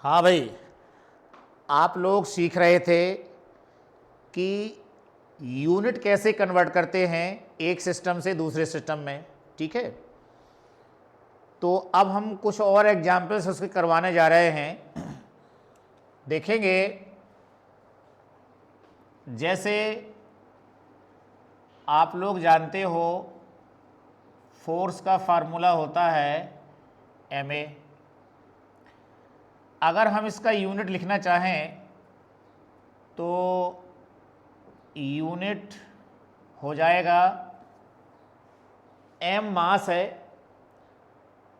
हाँ भाई, आप लोग सीख रहे थे कि यूनिट कैसे कन्वर्ट करते हैं एक सिस्टम से दूसरे सिस्टम में, ठीक है। तो अब हम कुछ और एग्जाम्पल्स उसके करवाने जा रहे हैं। देखेंगे, जैसे आप लोग जानते हो फोर्स का फार्मूला होता है ma। अगर हम इसका यूनिट लिखना चाहें तो यूनिट हो जाएगा, m मास है,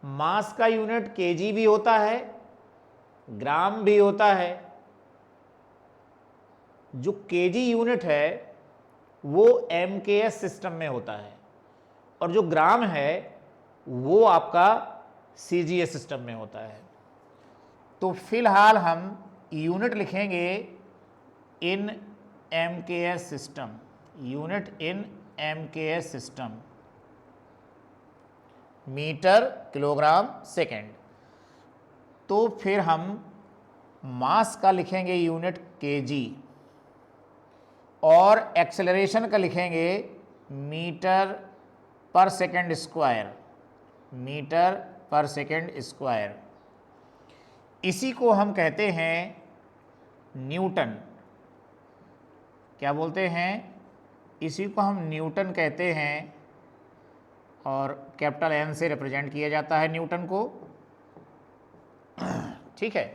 मास का यूनिट केजी भी होता है, ग्राम भी होता है। जो केजी यूनिट है वो MKS सिस्टम में होता है और जो ग्राम है वो आपका CGS सिस्टम में होता है। तो फिलहाल हम यूनिट लिखेंगे in MKS system, unit in MKS system, metre kilogram second. तो फिर हम मास का लिखेंगे यूनिट केजी और एक्सेलरेशन का लिखेंगे मीटर पर सेकेंड स्क्वायर, मीटर पर सेकेंड स्क्वायर। इसी को हम कहते हैं न्यूटन। क्या बोलते हैं? इसी को हम न्यूटन कहते हैं और कैपिटल N से रिप्रेजेंट किया जाता है न्यूटन को, ठीक है।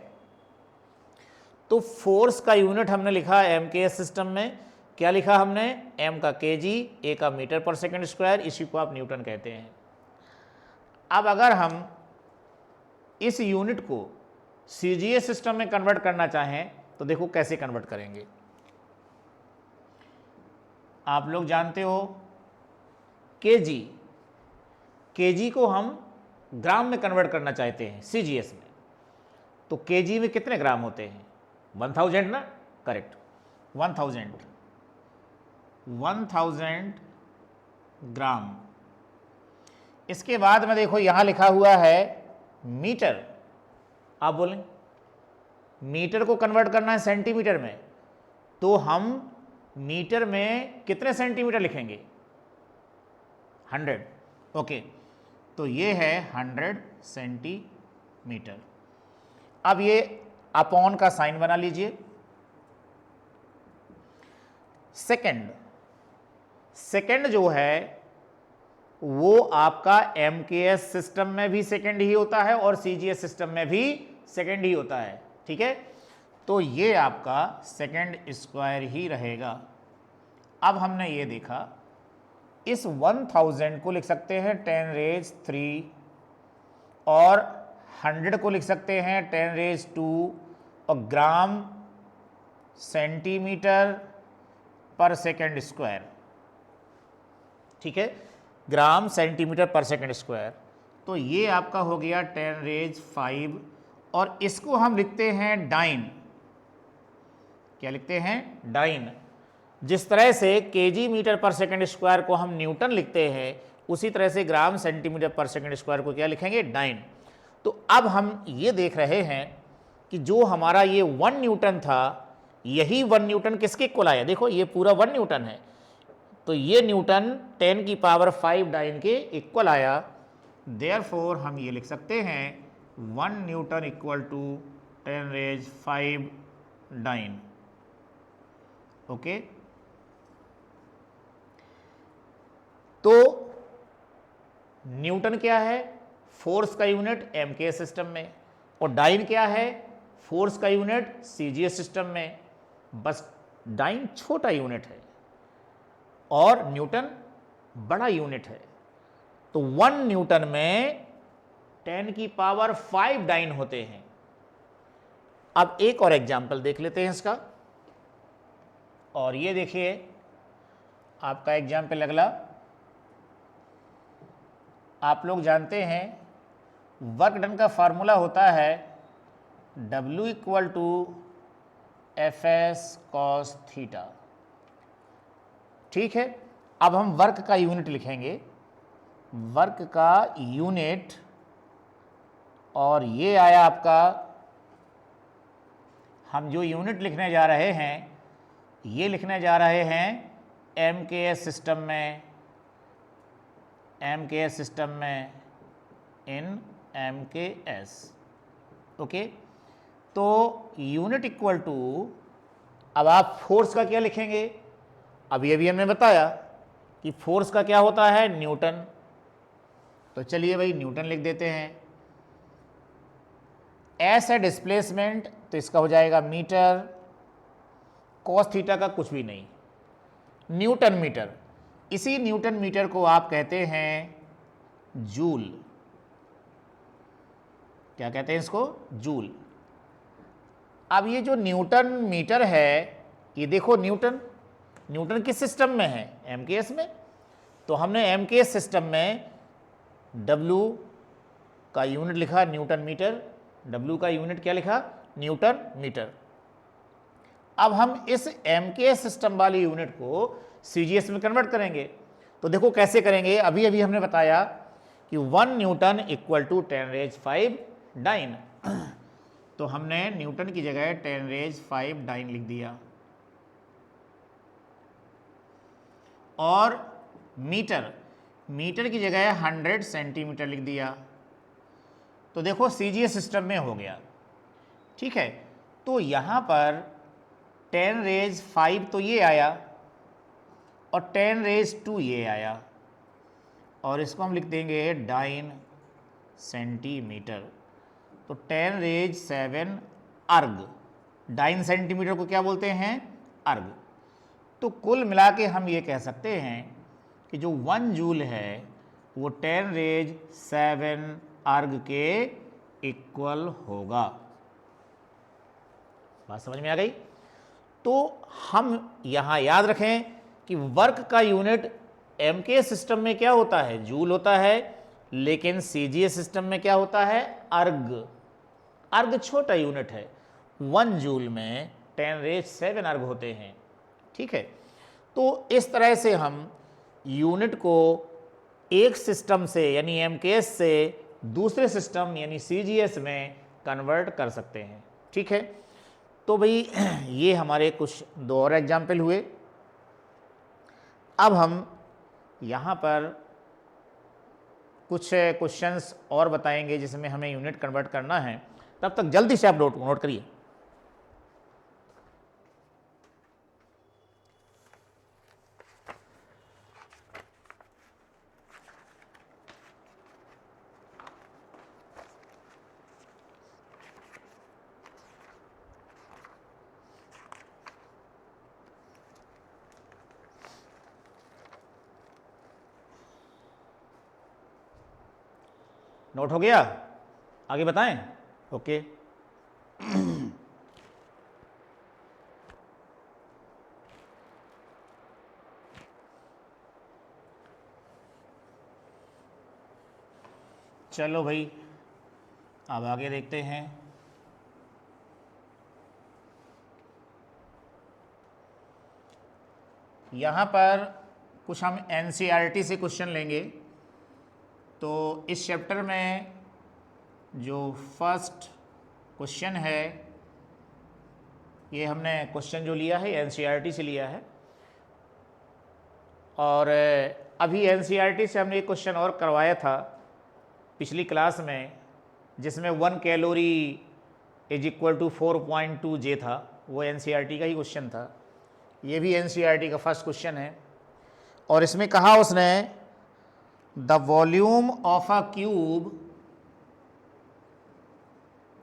तो फोर्स का यूनिट हमने लिखा MKS सिस्टम में, क्या लिखा हमने? m का केजी, a का मीटर पर सेकेंड स्क्वायर, इसी को आप न्यूटन कहते हैं। अब अगर हम इस यूनिट को CGS सिस्टम में कन्वर्ट करना चाहें तो देखो कैसे कन्वर्ट करेंगे। आप लोग जानते हो केजी, केजी को हम ग्राम में कन्वर्ट करना चाहते हैं CGS में, तो केजी में कितने ग्राम होते हैं? 1000 ना, करेक्ट, 1000 ग्राम। इसके बाद में देखो यहां लिखा हुआ है मीटर। आप बोलें मीटर को कन्वर्ट करना है सेंटीमीटर में, तो हम मीटर में कितने सेंटीमीटर लिखेंगे? 100, ओके। तो ये है 100 सेंटीमीटर। अब ये अपॉन का साइन बना लीजिए। सेकंड, सेकंड जो है वो आपका MKS सिस्टम में भी सेकंड ही होता है और CGS सिस्टम में भी सेकंड ही होता है, ठीक है। तो ये आपका सेकंड स्क्वायर ही रहेगा। अब हमने ये देखा, इस 1000 को लिख सकते हैं 10⁻³ और 100 को लिख सकते हैं 10⁻² और ग्राम सेंटीमीटर पर सेकेंड स्क्वायर, ठीक है, ग्राम सेंटीमीटर पर सेकेंड स्क्वायर। तो ये आपका हो गया 10⁵ और इसको हम लिखते हैं डाइन। क्या लिखते हैं? डाइन। जिस तरह से केजी मीटर पर सेकेंड स्क्वायर को हम न्यूटन लिखते हैं, उसी तरह से ग्राम सेंटीमीटर पर सेकेंड स्क्वायर को क्या लिखेंगे? डाइन। तो अब हम ये देख रहे हैं कि जो हमारा ये 1 न्यूटन था, यही 1 न्यूटन किसके इक्वल आया? देखो ये पूरा 1 न्यूटन है, तो ये न्यूटन 10⁵ डाइन के इक्वल आया। देयरफॉर हम ये लिख सकते हैं 1 newton equal to 10⁵ dyne, okay. तो न्यूटन क्या है? फोर्स का यूनिट MKS सिस्टम में, और डाइन क्या है? फोर्स का यूनिट CGS सिस्टम में। बस डाइन छोटा यूनिट है और न्यूटन बड़ा यूनिट है। तो 1 न्यूटन में 10⁵ डाइन होते हैं। अब एक और एग्जाम्पल देख लेते हैं इसका, और ये देखिए आपका एग्जाम्पल अगला। आप लोग जानते हैं वर्क डन का फार्मूला होता है W = Fs cos थीटा, ठीक है। अब हम वर्क का यूनिट लिखेंगे, वर्क का यूनिट, और ये आया आपका हम जो यूनिट लिखने जा रहे हैं ये लिखने जा रहे हैं MKS सिस्टम में, MKS सिस्टम में, इन MKS। ओके, तो यूनिट इक्वल टू, अब आप फोर्स का क्या लिखेंगे? अभी हमने बताया कि फोर्स का क्या होता है, न्यूटन। तो चलिए भाई न्यूटन लिख देते हैं। एस है डिस्प्लेसमेंट, तो इसका हो जाएगा मीटर, कॉस थीटा का कुछ भी नहीं, न्यूटन मीटर। इसी न्यूटन मीटर को आप कहते हैं जूल। क्या कहते हैं इसको? जूल। अब ये जो न्यूटन मीटर है, ये देखो न्यूटन किस सिस्टम में है? MKS में। तो हमने MKS सिस्टम में W का यूनिट लिखा न्यूटन मीटर, W का यूनिट क्या लिखा? Newton metre. अब हम इस MKS सिस्टम वाली यूनिट को CGS में कन्वर्ट करेंगे। तो देखो कैसे करेंगे। अभी हमने बताया कि 1 न्यूटन इक्वल टू 10⁵ डाइन। तो हमने न्यूटन की जगह 10⁵ डाइन लिख दिया, और मीटर की जगह 100 सेंटीमीटर लिख दिया। तो देखो CGS सिस्टम में हो गया। ठीक है, तो यहाँ पर 10⁵ तो ये आया और 10⁵ ये आया, और इसको हम लिख देंगे डाइन सेंटीमीटर। तो 10⁵ अर्ग, डाइन सेंटीमीटर को क्या बोलते हैं? अर्ग। तो कुल मिला के हम ये कह सकते हैं कि जो 1 जूल है वो 10⁵ अर्ग के इक्वल होगा। बात समझ में आ गई? तो हम यहाँ याद रखें कि वर्क का यूनिट MKS सिस्टम में क्या होता है? जूल होता है, लेकिन CGS सिस्टम में क्या होता है? अर्ग छोटा यूनिट है। 1 जूल में 10⁵ अर्ग होते हैं। ठीक है, तो इस तरह से हम यूनिट को एक सिस्टम से यानी MKS से दूसरे सिस्टम यानी CGS में कन्वर्ट कर सकते हैं। ठीक है, तो भाई ये हमारे कुछ 2 और एग्जाम्पल हुए। अब हम यहाँ पर कुछ क्वेश्चंस और बताएंगे जिसमें हमें यूनिट कन्वर्ट करना है। तब तक जल्दी से आप नोट करिए। नोट हो गया? आगे बताएं? ओके। चलो भाई अब आगे देखते हैं। यहाँ पर कुछ हम NCERT से क्वेश्चन लेंगे। तो इस चैप्टर में जो फर्स्ट क्वेश्चन है, ये हमने क्वेश्चन जो लिया है NCERT से लिया है, और अभी NCERT से हमने एक क्वेश्चन और करवाया था पिछली क्लास में, जिसमें 1 calorie is equal to 4.2 J था। वो NCERT का ही क्वेश्चन था। ये भी NCERT का फर्स्ट क्वेश्चन है, और इसमें कहा उसने the volume of a cube,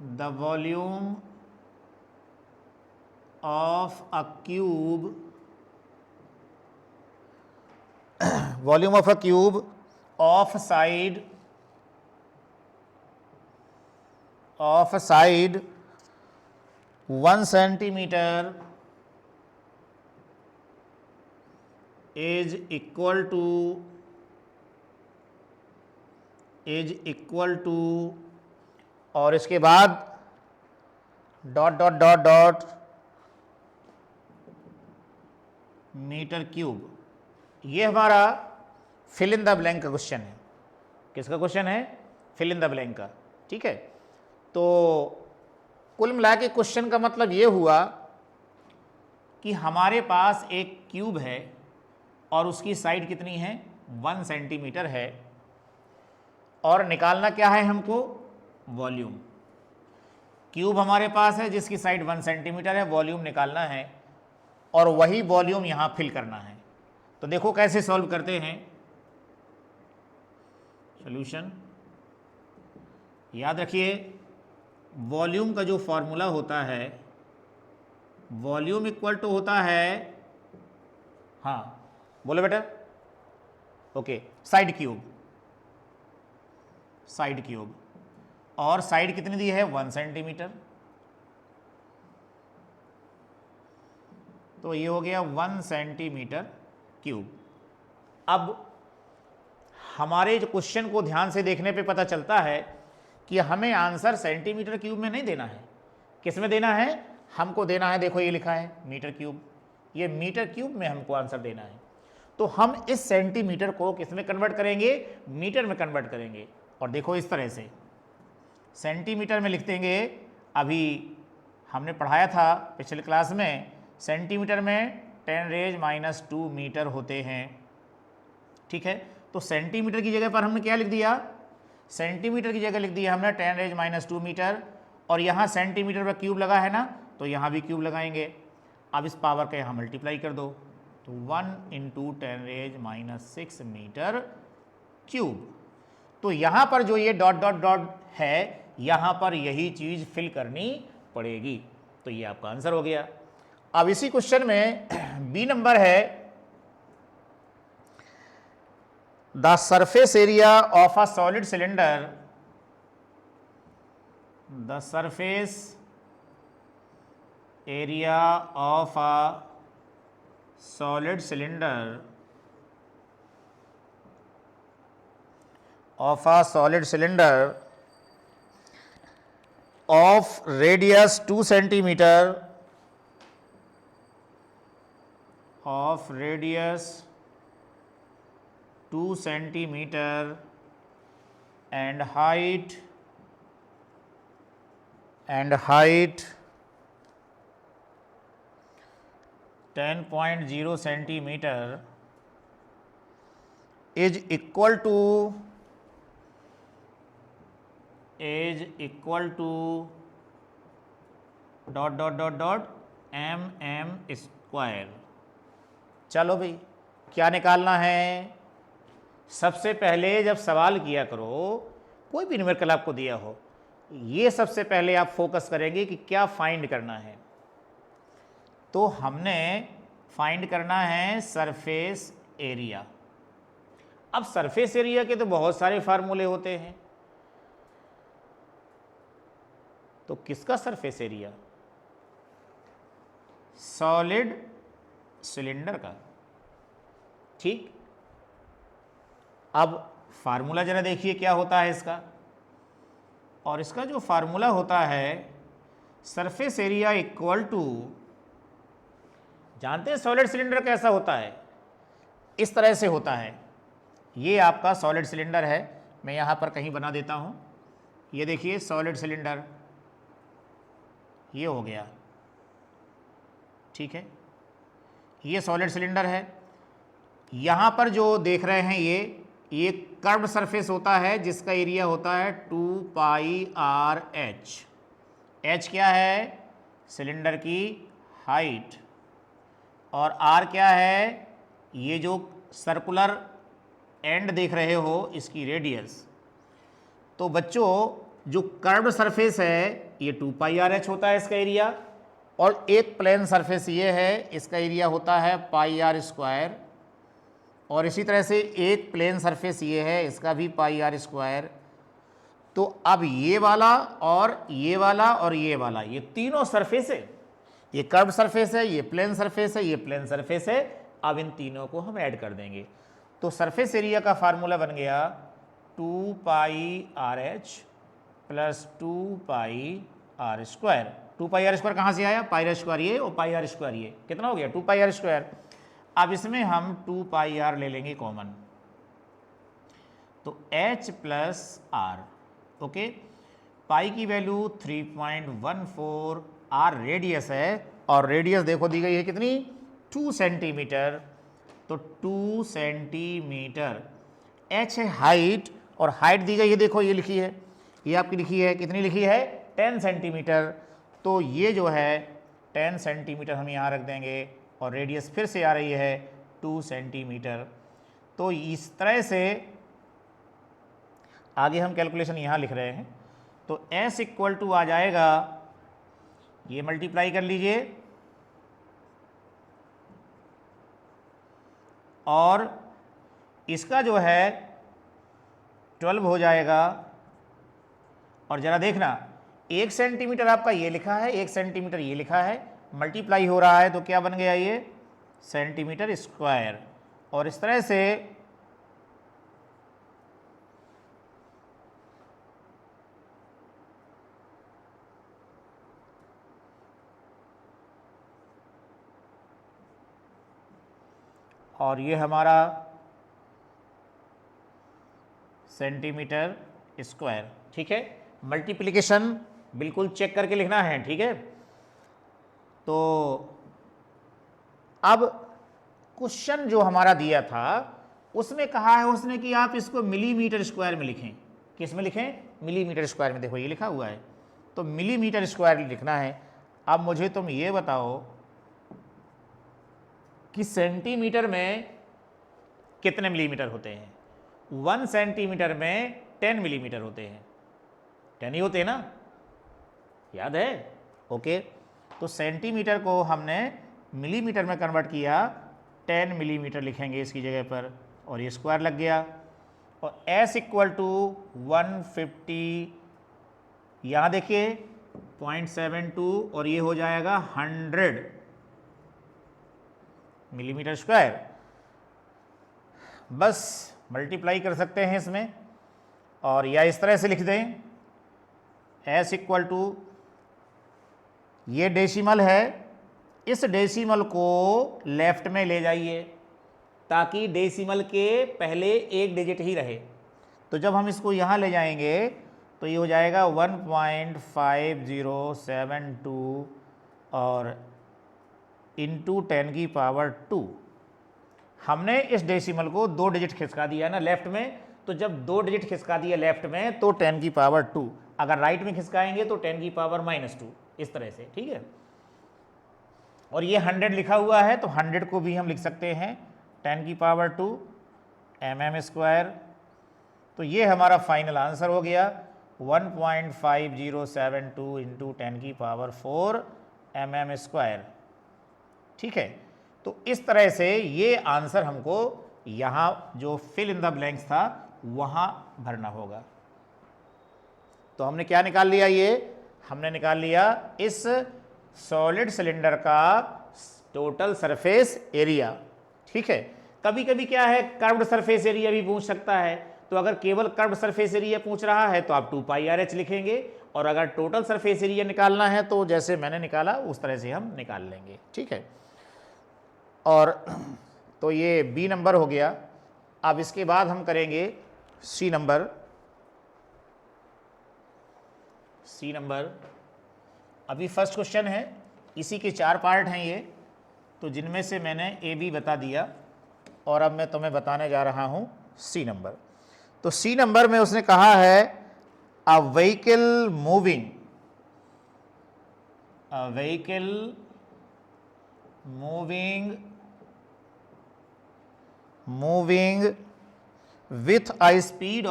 the volume of a cube, volume of a cube of side 1 centimetre is equal to और इसके बाद dot dot dot dot metre cube. ये हमारा फिल इन द ब्लैंक का क्वेश्चन है। किसका question है? Fill in the blank का। ठीक है, तो कुल मिला के क्वेश्चन का मतलब ये हुआ कि हमारे पास एक क्यूब है और उसकी साइड कितनी है 1 सेंटीमीटर है और निकालना क्या है हमको वॉल्यूम। क्यूब हमारे पास है जिसकी साइड 1 सेंटीमीटर है, वॉल्यूम निकालना है और वही वॉल्यूम यहां फिल करना है। तो देखो कैसे सॉल्व करते हैं। सॉल्यूशन याद रखिए, वॉल्यूम का जो फॉर्मूला होता है, वॉल्यूम इक्वल टू होता है, हाँ बोलो बेटा, okay, side cube, side cube, और साइड कितनी दी है 1 सेंटीमीटर, तो ये हो गया 1 सेंटीमीटर क्यूब। अब हमारे जो क्वेश्चन को ध्यान से देखने पे पता चलता है कि हमें आंसर सेंटीमीटर क्यूब में नहीं देना है, किस में देना है, हमको देना है, देखो ये लिखा है मीटर क्यूब, ये मीटर क्यूब में हमको आंसर देना है। तो हम इस सेंटीमीटर को किस में कन्वर्ट करेंगे, मीटर में कन्वर्ट करेंगे। और देखो इस तरह से सेंटीमीटर में लिख देंगे। अभी हमने पढ़ाया था पिछले क्लास में, सेंटीमीटर में 10⁻² मीटर होते हैं, ठीक है। तो सेंटीमीटर की जगह पर हमने क्या लिख दिया, सेंटीमीटर की जगह लिख दिया हमने 10⁻² मीटर, और यहाँ सेंटीमीटर पर क्यूब लगा है ना, तो यहाँ भी क्यूब लगाएंगे। अब इस पावर का यहाँ मल्टीप्लाई कर दो, तो 1 × 10⁻6 मीटर क्यूब। तो यहाँ पर जो ये डॉट डॉट डॉट है, यहाँ पर यही चीज़ फिल करनी पड़ेगी। तो ये आपका आंसर हो गया। अब इसी क्वेश्चन में बी नंबर है, the surface area of a solid cylinder, the surface area of a solid cylinder, of a solid cylinder of radius 2 centimeter, of radius 2 centimeter and height 10.0 centimeter is equal to dot dot dot dot mm²। चलो भाई, क्या निकालना है। सबसे पहले जब सवाल किया करो, कोई भी न्यूमेरिकल आपको दिया हो, ये सबसे पहले आप फोकस करेंगे कि क्या फाइंड करना है। तो हमने फाइंड करना है सरफेस एरिया। अब सरफेस एरिया के तो बहुत सारे फार्मूले होते हैं, तो किसका सरफेस एरिया, सॉलिड सिलेंडर का, ठीक। अब फार्मूला जरा देखिए क्या होता है इसका, और इसका जो फार्मूला होता है सरफेस एरिया इक्वल टू, जानते हैं सॉलिड सिलेंडर कैसा होता है, इस तरह से होता है। ये आपका सॉलिड सिलेंडर है, मैं यहाँ पर कहीं बना देता हूँ, ये देखिए सॉलिड सिलेंडर, ये हो गया, ठीक है, ये सॉलिड सिलेंडर है। यहाँ पर जो देख रहे हैं ये कर्व्ड सरफेस होता है जिसका एरिया होता है 2πr/h। h क्या है, सिलेंडर की हाइट, और r क्या है, ये जो सर्कुलर एंड देख रहे हो इसकी रेडियस। तो बच्चों जो कर्व्ड सरफेस है ये 2πr/h होता है इसका एरिया, और एक प्लेन सरफेस ये है, इसका एरिया होता है πr², और इसी तरह से एक प्लेन सरफेस ये है, इसका भी πr²। तो अब ये वाला और ये वाला और ये वाला, ये तीनों सरफेस है, ये कर्व्ड सरफेस है, ये प्लेन सरफेस है, ये प्लेन सरफेस है। अब इन तीनों को हम ऐड कर देंगे, तो सरफेस एरिया का फार्मूला बन गया 2πr/h प्लस 2πr²। 2πr² कहाँ से आया, πr² ये और πr² ये, कितना हो गया 2πr²। अब इसमें हम 2πr ले लेंगे कॉमन, तो h प्लस r, ओके। पाई की वैल्यू 3.14, आर रेडियस है और रेडियस देखो दी गई है कितनी 2 सेंटीमीटर, तो 2 सेंटीमीटर। एच है हाइट और हाइट दी गई है, देखो ये लिखी है, ये आपकी लिखी है, कितनी लिखी है 10 सेंटीमीटर, तो ये जो है 10 सेंटीमीटर हम यहाँ रख देंगे और रेडियस फिर से आ रही है 2 सेंटीमीटर। तो इस तरह से आगे हम कैलकुलेशन यहाँ लिख रहे हैं, तो S इक्वल टू आ जाएगा, ये मल्टीप्लाई कर लीजिए और इसका जो है 12 हो जाएगा। और ज़रा देखना 1 सेंटीमीटर आपका ये लिखा है, 1 सेंटीमीटर ये लिखा है, मल्टीप्लाई हो रहा है तो क्या बन गया ये सेंटीमीटर स्क्वायर। और इस तरह से और ये हमारा सेंटीमीटर स्क्वायर। ठीक है, मल्टीप्लिकेशन बिल्कुल चेक करके लिखना है। ठीक है, तो अब क्वेश्चन जो हमारा दिया था उसमें कहा है उसने कि आप इसको मिलीमीटर स्क्वायर में लिखें। किस में लिखें? मिलीमीटर स्क्वायर में। देखो ये लिखा हुआ है, तो मिलीमीटर स्क्वायर लिखना है। अब मुझे तुम ये बताओ कि सेंटीमीटर में कितने मिलीमीटर होते हैं? 1 सेंटीमीटर में 10 मिलीमीटर होते हैं, 10 ही होते हैं ना, याद है? ओके, तो सेंटीमीटर को हमने मिलीमीटर में कन्वर्ट किया, 10 मिलीमीटर लिखेंगे इसकी जगह पर और ये स्क्वायर लग गया। और S इक्वल टू 150, यहाँ देखिए 0.72 और ये हो जाएगा 100 मिलीमीटर स्क्वायर। बस मल्टीप्लाई कर सकते हैं इसमें और या इस तरह से लिख दें S इक्वल टू, ये डेसिमल है, इस डेसिमल को लेफ्ट में ले जाइए ताकि डेसिमल के पहले एक डिजिट ही रहे। तो जब हम इसको यहाँ ले जाएंगे तो ये हो जाएगा 1.5072 और इंटू 10 की पावर 2। हमने इस डेसिमल को 2 डिजिट खिसका दिया ना लेफ्ट में, तो जब 2 डिजिट खिसका दिया लेफ्ट में तो 10 की पावर 2, अगर राइट में खिसकाएंगे तो 10 की पावर -2, इस तरह से। ठीक है, और ये 100 लिखा हुआ है तो 100 को भी हम लिख सकते हैं 10 की पावर 2 mm स्क्वायर। तो ये हमारा फाइनल आंसर हो गया 1.5072 इंटू 10 की पावर 4 mm स्क्वायर। ठीक है, तो इस तरह से ये आंसर हमको यहाँ जो फिल इन द ब्लैंक्स था वहाँ भरना होगा। तो हमने क्या निकाल लिया? ये हमने निकाल लिया इस सॉलिड सिलेंडर का टोटल सरफेस एरिया। ठीक है, कभी कभी क्या है कर्व्ड सरफेस एरिया भी पूछ सकता है, तो अगर केवल कर्व्ड सरफेस एरिया पूछ रहा है तो आप 2πRh लिखेंगे, और अगर टोटल सरफेस एरिया निकालना है तो जैसे मैंने निकाला उस तरह से हम निकाल लेंगे। ठीक है, और तो ये बी नंबर हो गया। अब इसके बाद हम करेंगे सी नंबर। सी नंबर अभी फर्स्ट क्वेश्चन है, इसी के 4 पार्ट हैं ये, तो जिनमें से मैंने ए बी बता दिया और अब मैं तुम्हें बताने जा रहा हूँ सी नंबर। तो सी नंबर में उसने कहा है a vehicle moving with a speed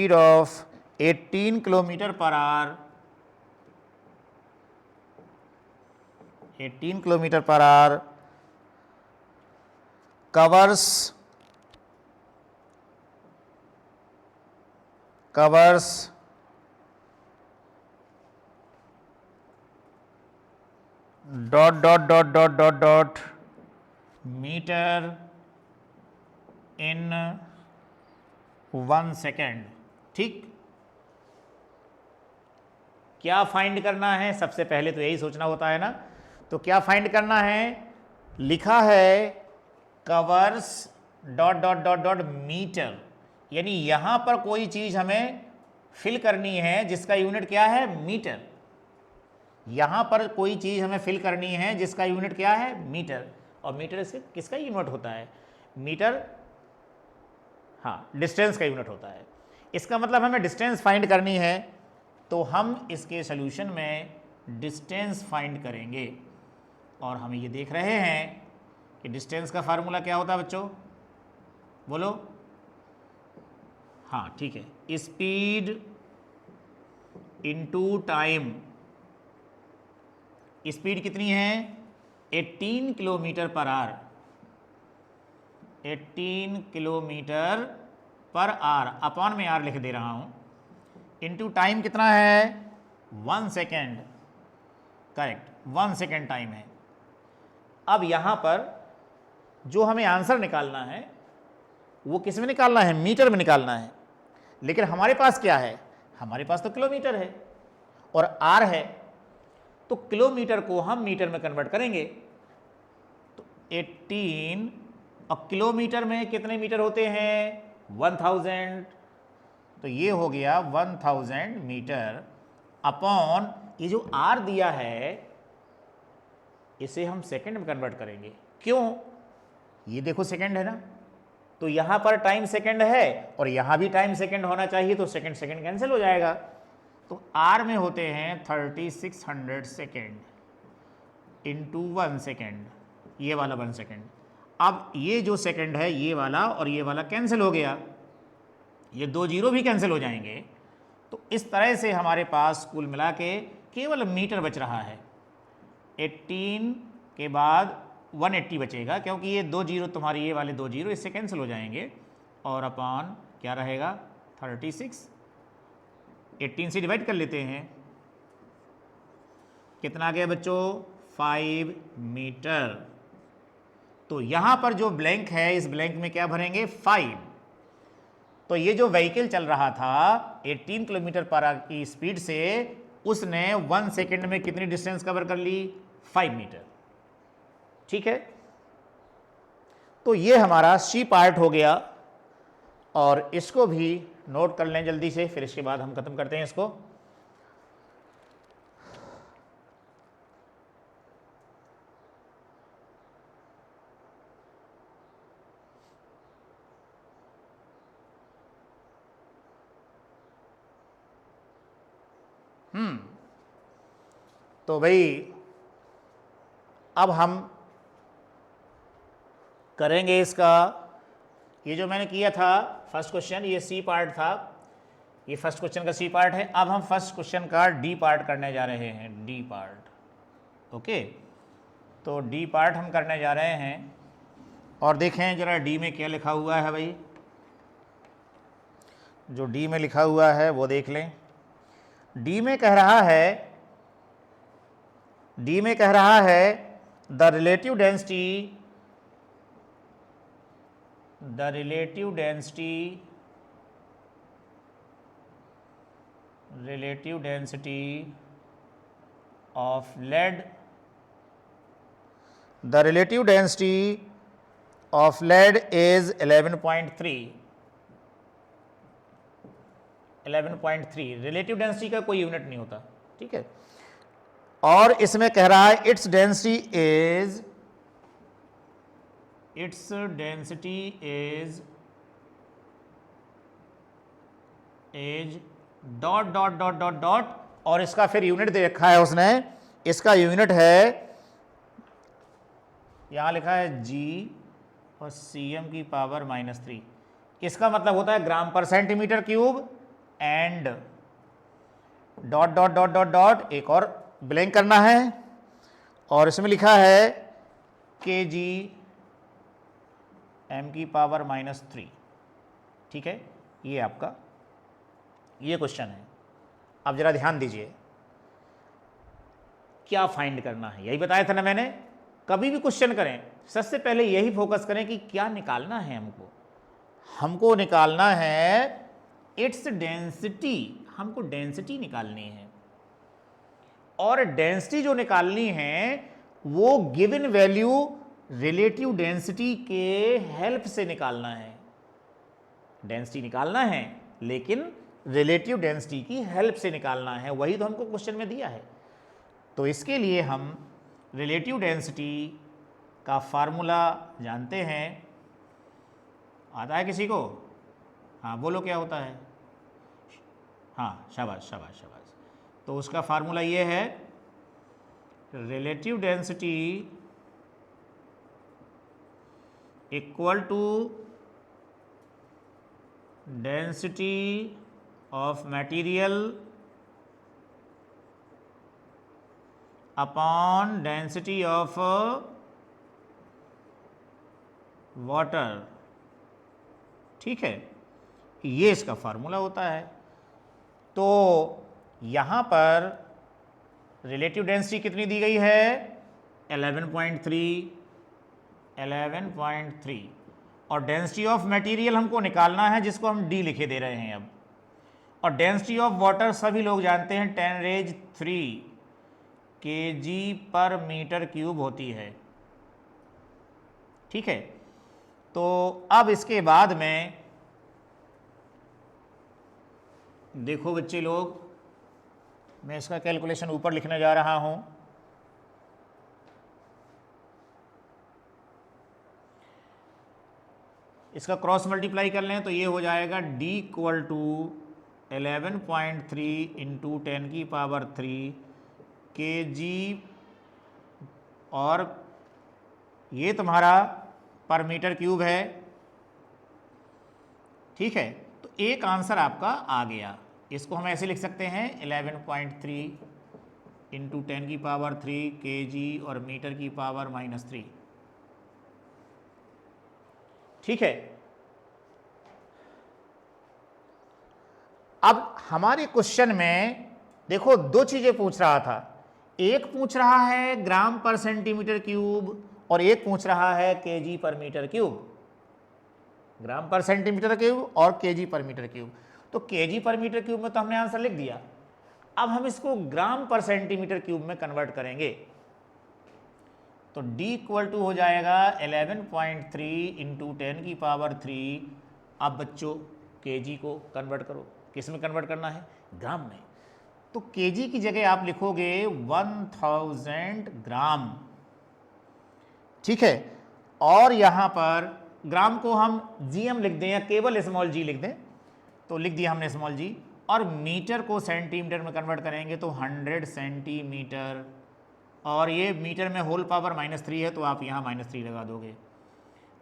of 18 kilometre per hour, 18 kilometre per hour, covers metre in 1 second. ठीक, क्या फाइंड करना है? सबसे पहले तो यही सोचना होता है ना, तो क्या फाइंड करना है? लिखा है covers dot dot dot dot metre, यानी यहां पर कोई चीज हमें फिल करनी है जिसका यूनिट क्या है, मीटर। यहां पर कोई चीज हमें फिल करनी है जिसका यूनिट क्या है, मीटर। और मीटर इसके किसका यूनिट होता है, मीटर, हाँ, डिस्टेंस का यूनिट होता है। इसका मतलब हमें डिस्टेंस फाइंड करनी है, तो हम इसके सोल्यूशन में डिस्टेंस फाइंड करेंगे। और हम ये देख रहे हैं कि डिस्टेंस का फार्मूला क्या होता है बच्चों, बोलो। हाँ ठीक है, स्पीड इनटू टाइम। स्पीड कितनी है, 18 kilometre per hour, 18 kilometre per our, upon में आर लिख दे रहा हूं, इनटू टाइम कितना है, 1 सेकेंड, करेक्ट, 1 सेकेंड टाइम है। अब यहां पर जो हमें आंसर निकालना है वो किस में निकालना है, मीटर में निकालना है। लेकिन हमारे पास क्या है, हमारे पास तो किलोमीटर है और आर है, तो किलोमीटर को हम मीटर में कन्वर्ट करेंगे। तो 18, और किलोमीटर में कितने मीटर होते हैं, 1000, तो ये हो गया 1000 मीटर अपॉन ये जो आर दिया है इसे हम सेकंड में कन्वर्ट करेंगे। क्यों, ये देखो सेकंड है ना, तो यहां पर टाइम सेकंड है और यहां भी टाइम सेकंड होना चाहिए, तो सेकंड सेकंड कैंसिल हो जाएगा। तो आर में होते हैं 3600 सेकेंड इंटू 1 सेकेंड, ये वाला 1 सेकेंड। अब ये जो सेकंड है ये वाला और ये वाला कैंसिल हो गया, ये 2 जीरो भी कैंसिल हो जाएंगे। तो इस तरह से हमारे पास कुल मिला के केवल मीटर बच रहा है। 18 के बाद 180 बचेगा, क्योंकि ये 2 जीरो तुम्हारी, ये वाले 2 जीरो इससे कैंसिल हो जाएंगे, और अपॉन क्या रहेगा, 36, 18 से डिवाइड कर लेते हैं, कितना आ गया बच्चों, 5 मीटर। तो यहां पर जो ब्लैंक है इस ब्लैंक में क्या भरेंगे, 5। तो ये जो व्हीकल चल रहा था 18 किलोमीटर पर आवर की स्पीड से, उसने 1 सेकेंड में कितनी डिस्टेंस कवर कर ली, 5 मीटर। ठीक है, तो ये हमारा सी पार्ट हो गया, और इसको भी नोट कर लें जल्दी से, फिर इसके बाद हम खत्म करते हैं इसको। तो भाई अब हम करेंगे इसका, ये जो मैंने किया था फर्स्ट क्वेश्चन, ये सी पार्ट था, ये फर्स्ट क्वेश्चन का सी पार्ट है। अब हम फर्स्ट क्वेश्चन का डी पार्ट करने जा रहे हैं, डी पार्ट। ओके, तो डी पार्ट हम करने जा रहे हैं, और देखें जरा डी में क्या लिखा हुआ है भाई। जो डी में लिखा हुआ है वो देख लें। डी में कह रहा है, डी में कह रहा है the relative density, the relative density, relative density of lead, the relative density of lead is 11.3, 11.3। Relative density का कोई यूनिट नहीं होता, ठीक है। और इसमें कह रहा है its density is, its density is dot dot dot dot dot, और इसका फिर यूनिट दे रखा है उसने, इसका यूनिट है, यहां लिखा है जी और cm की पावर -3। इसका मतलब होता है ग्राम पर centimetre cube, and dot dot dot dot dot, एक और ब्लैंक करना है, और इसमें लिखा है kg m की पावर -3। ठीक है, ये आपका ये क्वेश्चन है। अब जरा ध्यान दीजिए, क्या फाइंड करना है, यही बताया था ना मैंने। कभी भी क्वेश्चन करें सबसे पहले यही फोकस करें कि क्या निकालना है हमको। हमको निकालना है इट्स डेंसिटी, हमको डेंसिटी निकालनी है, और डेंसिटी जो निकालनी है वो गिवन वैल्यू रिलेटिव डेंसिटी के हेल्प से निकालना है। डेंसिटी निकालना है लेकिन रिलेटिव डेंसिटी की हेल्प से निकालना है, वही तो हमको क्वेश्चन में दिया है। तो इसके लिए हम रिलेटिव डेंसिटी का फार्मूला जानते हैं। आता है किसी को? हाँ बोलो क्या होता है? हाँ शाबाश शाबाश शाबाश। तो उसका फार्मूला ये है, relative density equal to density of material upon density of water. ठीक है, ये इसका फार्मूला होता है। तो यहाँ पर रिलेटिव डेंसिटी कितनी दी गई है? 11.3 और डेंसिटी ऑफ मटेरियल हमको निकालना है जिसको हम डी लिखे दे रहे हैं अब। और डेंसिटी ऑफ वाटर सभी लोग जानते हैं 10⁻³ kg/m³ होती है। ठीक है, तो अब इसके बाद में देखो बच्चे लोग, मैं इसका कैलकुलेशन ऊपर लिखने जा रहा हूं। इसका क्रॉस मल्टीप्लाई कर लें तो ये हो जाएगा D equal to 11.3 into 10⁻³ kg, और ये तुम्हारा पर मीटर क्यूब है। ठीक है, तो एक आंसर आपका आ गया। इसको हम ऐसे लिख सकते हैं 11.3 इंटू 10⁻³ kg और m⁻³ -3। ठीक है, अब हमारे क्वेश्चन में देखो दो चीजें पूछ रहा था। एक पूछ रहा है ग्राम पर सेंटीमीटर क्यूब और एक पूछ रहा है kg/m³। ग्राम पर सेंटीमीटर क्यूब और kg/m³। तो kg/m³ में तो हमने आंसर लिख दिया। अब हम इसको ग्राम पर सेंटीमीटर क्यूब में कन्वर्ट करेंगे तो D इक्वल टू हो जाएगा 11.3 इंटू 10⁻³। अब बच्चों kg को कन्वर्ट करो, किस में कन्वर्ट करना है? ग्राम में। तो kg की जगह आप लिखोगे 1000 ग्राम। ठीक है, और यहां पर ग्राम को हम gm लिख दें या केवल स्मॉल g लिख दें, तो लिख दिया हमने स्मॉल g। और मीटर को सेंटीमीटर में कन्वर्ट करेंगे तो 100 सेंटीमीटर, और ये मीटर में होल पावर -3 है तो आप यहाँ -3 लगा दोगे।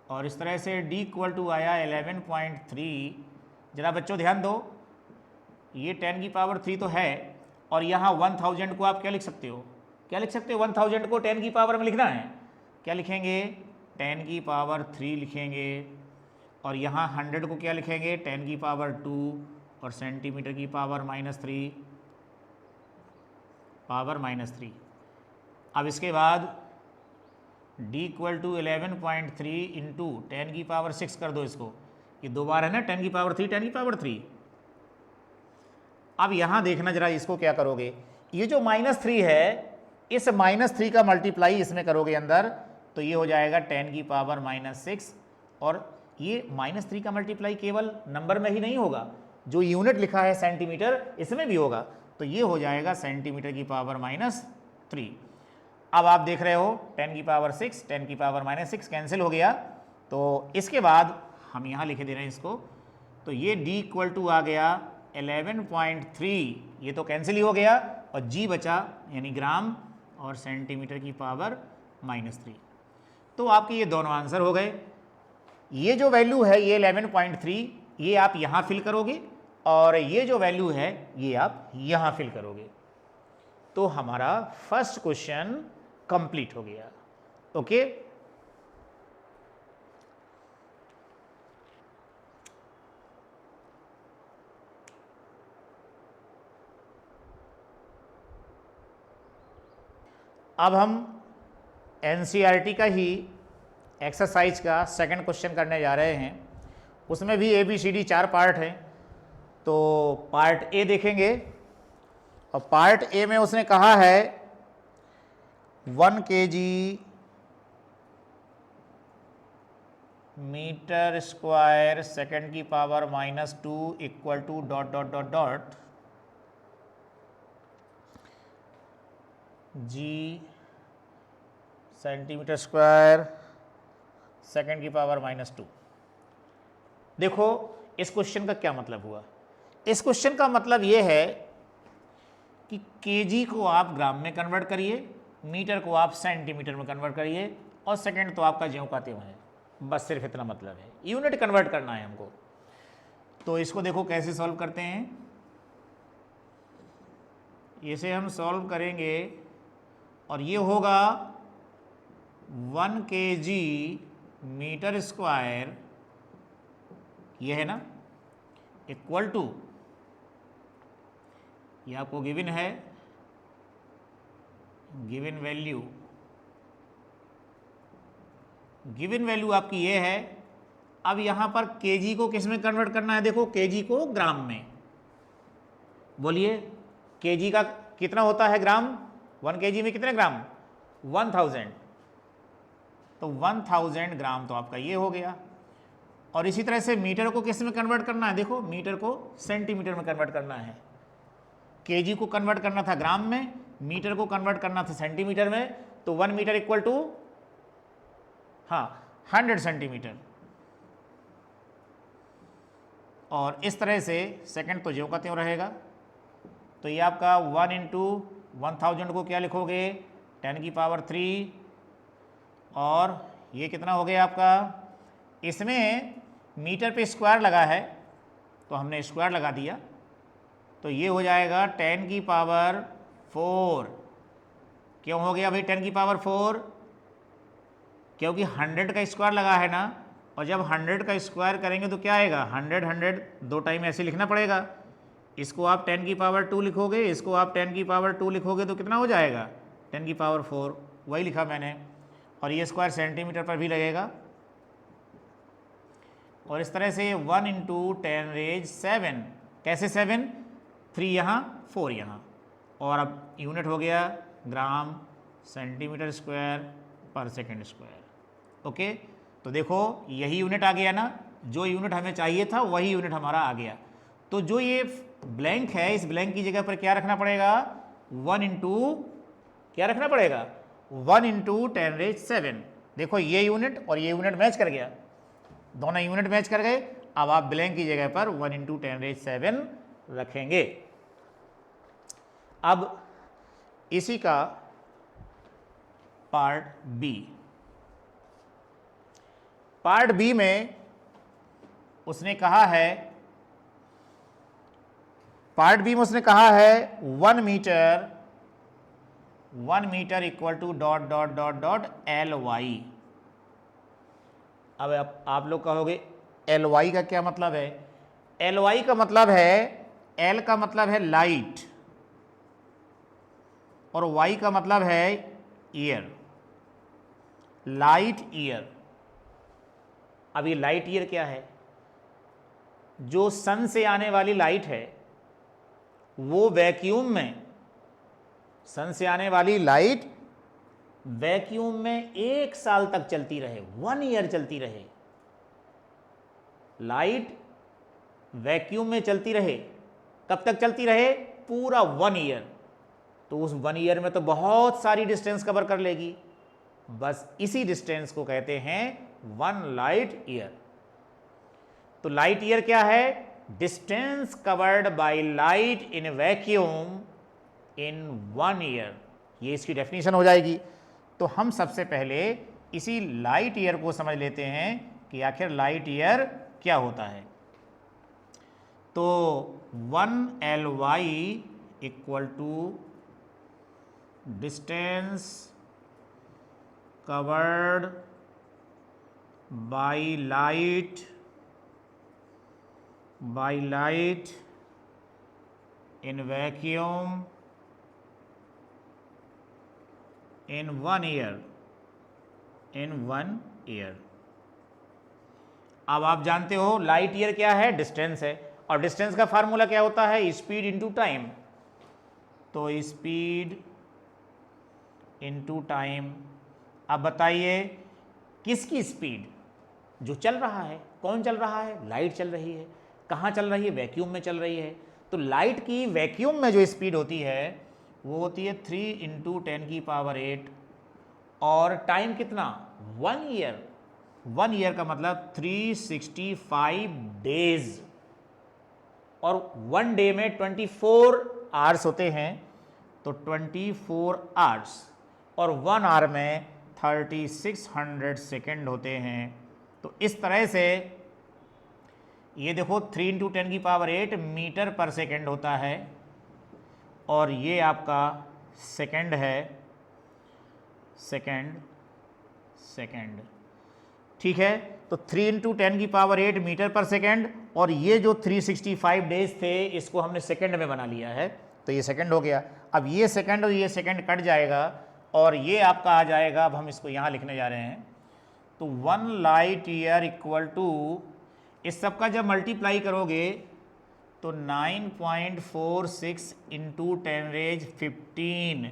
और इस तरह से D इक्वल टू आया 11.3। जरा बच्चों ध्यान दो, ये 10⁻³ तो है, और यहाँ 1000 को आप क्या लिख सकते हो? क्या लिख सकते हो? 1000 को 10 की पावर में लिखना है, क्या लिखेंगे? 10⁻³ लिखेंगे, और यहाँ 100 को क्या लिखेंगे? 10⁻², और सेंटीमीटर की पावर -3। अब इसके बाद D इक्वल टू 11.3 इंटू 10⁻6 कर दो इसको, ये दो बार है ना, 10⁻3। अब यहाँ देखना जरा, इसको क्या करोगे? ये जो -3 है, इस -3 का मल्टीप्लाई इसमें करोगे अंदर, तो ये हो जाएगा 10⁻6। और ये -3 का मल्टीप्लाई केवल नंबर में ही नहीं होगा, जो यूनिट लिखा है सेंटीमीटर, इसमें भी होगा। तो ये हो जाएगा सेंटीमीटर की पावर -3। अब आप देख रहे हो 10⁻6 10⁻6 कैंसिल हो गया। तो इसके बाद हम यहाँ लिखे दे रहे हैं इसको, तो ये D इक्वल टू आ गया 11.3, ये तो कैंसिल ही हो गया, और G बचा यानी ग्राम और सेंटीमीटर की पावर -3। तो आपके ये दोनों आंसर हो गए। ये जो वैल्यू है ये 11.3, ये आप यहाँ फिल करोगे, और ये जो वैल्यू है ये आप यहाँ फिल करोगे। तो हमारा फर्स्ट क्वेश्चन कंप्लीट हो गया। ओके, अब हम NCERT का ही एक्सरसाइज का सेकंड क्वेश्चन करने जा रहे हैं। उसमें भी ABCD 4 पार्ट हैं। तो पार्ट A देखेंगे, और पार्ट A में उसने कहा है 1 kg मीटर स्क्वायर सेकंड की power -2 equal to dot dot dot dot G centimetre square second की पावर -2। देखो इस क्वेश्चन का क्या मतलब हुआ। इस क्वेश्चन का मतलब ये है कि केजी को आप ग्राम में कन्वर्ट करिए, मीटर को आप सेंटीमीटर में कन्वर्ट करिए, और सेकंड तो आपका ज्यों का त्यों है। बस सिर्फ इतना मतलब है, यूनिट कन्वर्ट करना है हमको। तो इसको देखो कैसे सॉल्व करते हैं। इसे हम सॉल्व करेंगे और ये होगा 1 kg मीटर स्क्वायर, ये है ना, इक्वल टू, ये आपको गिवन है, गिवन वैल्यू आपकी ये है। अब यहां पर केजी को किस में कन्वर्ट करना है, देखो केजी को ग्राम में। बोलिए केजी का कितना होता है ग्राम, 1 केजी में कितने ग्राम, 1000। तो 1000 ग्राम तो आपका ये हो गया। और इसी तरह से मीटर को किस में कन्वर्ट करना है, देखो मीटर को सेंटीमीटर में कन्वर्ट करना है। केजी को कन्वर्ट करना था ग्राम में, मीटर को कन्वर्ट करना था सेंटीमीटर में। तो 1 मीटर इक्वल टू, हाँ, 100 सेंटीमीटर। और इस तरह से सेकंड तो ज्यों का त्यों रहेगा। तो ये आपका 1 इंटू 1000 को क्या लिखोगे, 10 की पावर 3, और ये कितना हो गया आपका, इसमें मीटर पे स्क्वायर लगा है तो हमने स्क्वायर लगा दिया। तो ये हो जाएगा 10 की पावर 4। क्यों हो गया भाई 10 की पावर 4, क्योंकि 100 का स्क्वायर लगा है ना। और जब 100 का स्क्वायर करेंगे तो क्या आएगा, 100 100 दो टाइम ऐसे लिखना पड़ेगा। इसको आप 10 की पावर 2 लिखोगे, इसको आप 10 की पावर 2 लिखोगे, तो कितना हो जाएगा 10 की पावर 4, वही लिखा मैंने। और ये स्क्वायर सेंटीमीटर पर भी लगेगा। और इस तरह से 1 इंटू 10⁻⁷, कैसे 7, 3 यहाँ 4 यहाँ, और अब यूनिट हो गया ग्राम सेंटीमीटर स्क्वायर पर सेकंड स्क्वायर। ओके, तो देखो यही यूनिट आ गया ना, जो यूनिट हमें चाहिए था वही यूनिट हमारा आ गया। तो जो ये ब्लैंक है, इस ब्लैंक की जगह पर क्या रखना पड़ेगा, 1 इंटू, क्या रखना पड़ेगा, 1 इंटू 10⁻⁷। देखो ये यूनिट और ये यूनिट मैच कर गया, दोनों यूनिट मैच कर गए। अब आप ब्लैंक की जगह पर 1 इंटू 10⁻⁷ रखेंगे। अब इसी का पार्ट बी, पार्ट बी में उसने कहा है, पार्ट बी में उसने कहा है 1 metre equal to dot dot dot dot LY। अब आप लोग कहोगे LY का क्या मतलब है। LY का मतलब है, L का मतलब है लाइट और Y का मतलब है ईयर, लाइट ईयर। अब ये लाइट ईयर क्या है, जो सन से आने वाली लाइट है वो वैक्यूम में, सन से आने वाली लाइट वैक्यूम में 1 साल तक चलती रहे, 1 ईयर चलती रहे। लाइट वैक्यूम में चलती रहे, कब तक चलती रहे, पूरा 1 ईयर। तो उस 1 ईयर में तो बहुत सारी डिस्टेंस कवर कर लेगी, बस इसी डिस्टेंस को कहते हैं 1 लाइट ईयर। तो लाइट ईयर क्या है, distance covered by light in vacuum in 1 year, ये इसकी डेफिनेशन हो जाएगी। तो हम सबसे पहले इसी लाइट ईयर को समझ लेते हैं कि आखिर लाइट ईयर क्या होता है। तो 1 LY equal to distance covered by light in vacuum in 1 year, in 1 year। अब आप जानते हो लाइट ईयर क्या है, डिस्टेंस है, और डिस्टेंस का फार्मूला क्या होता है, स्पीड इनटू टाइम। तो स्पीड इनटू टाइम। अब बताइए किसकी स्पीड, जो चल रहा है। कौन चल रहा है? लाइट चल रही है। कहाँ चल रही है? वैक्यूम में चल रही है। तो लाइट की वैक्यूम में जो स्पीड होती है वो होती है 3 इंटू 10⁸ और टाइम कितना? 1 ईयर। 1 ईयर का मतलब 365 डेज, और 1 डे में 24 आवर्स होते हैं, तो 24 आवर्स, और 1 आवर में 3600 सेकेंड होते हैं। तो इस तरह से ये देखो 3 इंटू 10⁸ मीटर पर सेकेंड होता है, और ये आपका सेकेंड है, सेकेंड, ठीक है। तो 3 इंटू 10⁸ मीटर पर सेकेंड, और ये जो 365 डेज थे इसको हमने सेकेंड में बना लिया है, तो ये सेकेंड हो गया। अब ये सेकेंड और ये सेकेंड कट जाएगा और ये आपका आ जाएगा, अब हम इसको यहाँ लिखने जा रहे हैं। तो 1 लाइट ईयर इक्वल टू, इस सब का जब मल्टीप्लाई करोगे तो 9.46 इंटू 10⁻15